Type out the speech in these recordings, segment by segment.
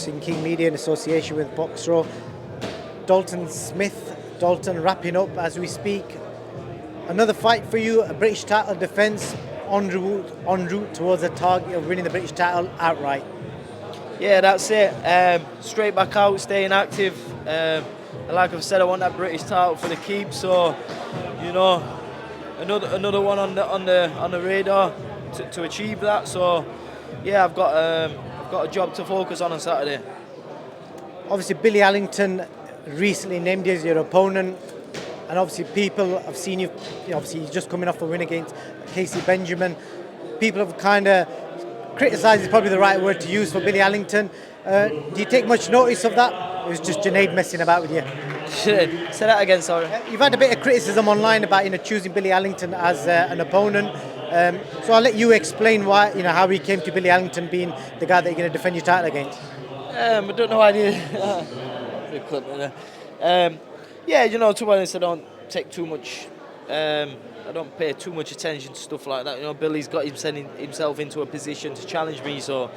Boxing King Media in association with Boxro. Dalton Smith, Dalton wrapping up as we speak. Another fight for you, a British title defence en route towards a target of winning the British title outright. Yeah, that's it. Straight back out, staying active. Like I've said, I want that British title for the keep. So, you know, another one on the radar to achieve that. So, yeah, I've got a job to focus on Saturday. Obviously, Billy Allington recently named you as your opponent, and obviously people have seen you. Obviously, he's just coming off a win against Casey Benjamin. People have kind of criticised is probably the right word to use for Billy Allington. Do you take much notice of that? It was just Junaid messing about with you. Say that again, sorry. You've had a bit of criticism online about choosing Billy Allington as an opponent. So I'll let you explain why how he came to Billy Allington being the guy that you're going to defend your title against. I don't know idea. Yeah, to be honest, I don't take too much. I don't pay too much attention to stuff like that. Billy's got himself into a position to challenge me, so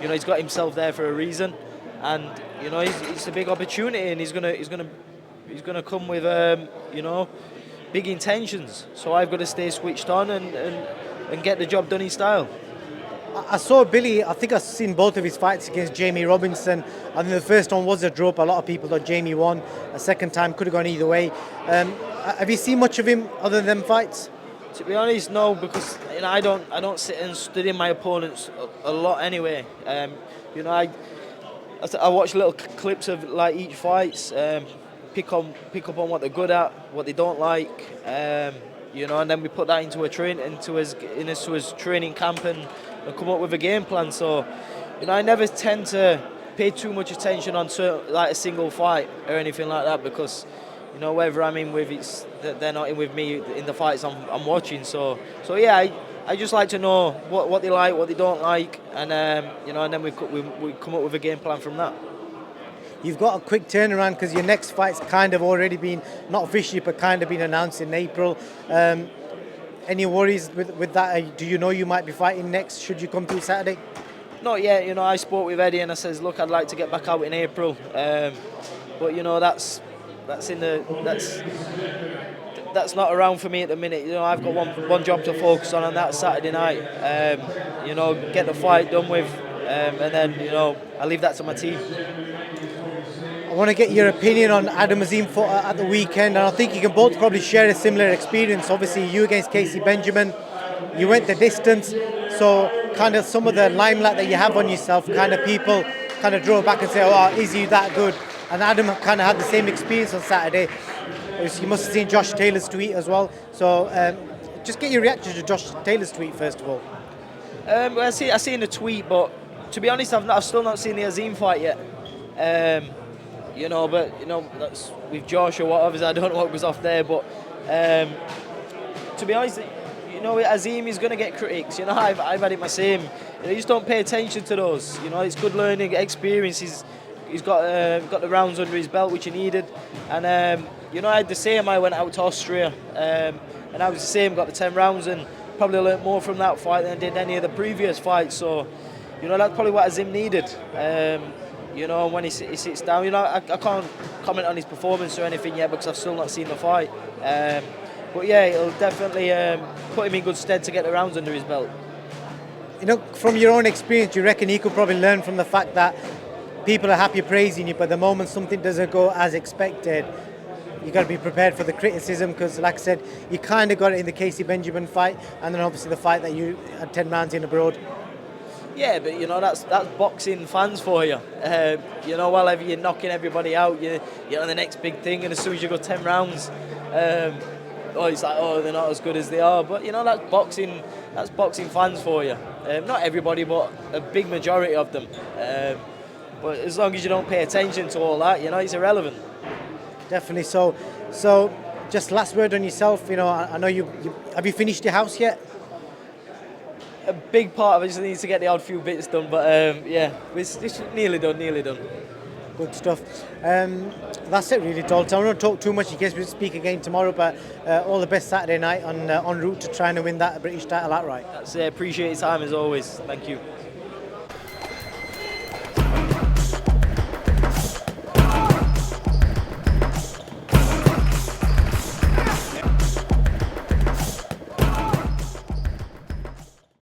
he's got himself there for a reason, and it's a big opportunity, and he's gonna come with big intentions. So I've got to stay switched on and get the job done in style. I saw Billy, I think I've seen both of his fights against Jamie Robinson. I think the first one was a draw, but a lot of people thought Jamie won. A second time could have gone either way. Have you seen much of him other than them fights? To be honest, no, because I don't sit and study my opponents a lot anyway. I watch little clips of like each fights, pick up on what they're good at, what they don't like, and then we put that into his training camp and come up with a game plan. So, I never tend to pay too much attention on like a single fight or anything like that, because whether I'm in with they're not in with me in the fights I'm watching. So yeah, I just like to know what they like, what they don't like, and and then we come up with a game plan from that. You've got a quick turnaround because your next fight's kind of already been, not officially, but kind of been announced in April. Any worries with that? Do you might be fighting next should you come through Saturday? Not yet. I spoke with Eddie and I says, look, I'd like to get back out in April, but that's not around for me at the minute. I've got one job to focus on, and that's Saturday night. Get the fight done with, and then I leave that to my team. I want to get your opinion on Adam Azim fought at the weekend, and I think you can both probably share a similar experience. Obviously, you against Casey Benjamin, you went the distance, so kind of some of the limelight that you have on yourself, kind of people kind of draw back and say, oh, is he that good? And Adam kind of had the same experience on Saturday. You must have seen Josh Taylor's tweet as well. So just get your reaction to Josh Taylor's tweet first of all. I seen the tweet, but to be honest, I've still not seen the Azim fight yet. That's with Josh or whatever. I don't know what was off there, but to be honest, Azim is going to get critics. I've had it my same. You just don't pay attention to those. It's good learning experience. He's got the rounds under his belt which he needed, and I had the same. I went out to Austria, and I was the same. Got the 10 rounds, and probably learnt more from that fight than I did any of the previous fights. So, that's probably what Azim needed. When he sits down, I can't comment on his performance or anything yet because I've still not seen the fight. But yeah, it'll definitely put him in good stead to get the rounds under his belt. From your own experience, you reckon he could probably learn from the fact that people are happy praising you, but the moment something doesn't go as expected, you got to be prepared for the criticism, because like I said, you kind of got it in the Casey Benjamin fight, and then obviously the fight that you had 10 rounds in abroad. Yeah, but that's boxing fans for you. While you're knocking everybody out, you're on the next big thing, and as soon as you go 10 rounds, it's like, they're not as good as they are. But that's boxing. That's boxing fans for you. Not everybody, but a big majority of them. But as long as you don't pay attention to all that, it's irrelevant. Definitely. So just last word on yourself. I know you have you finished your house yet? A big part of it just needs to get the odd few bits done, but it's nearly done. Good stuff. That's it really, Dalton. I don't want to talk too much in case we speak again tomorrow, but all the best Saturday night en route to trying to win that British title outright. Appreciate your time as always. Thank you.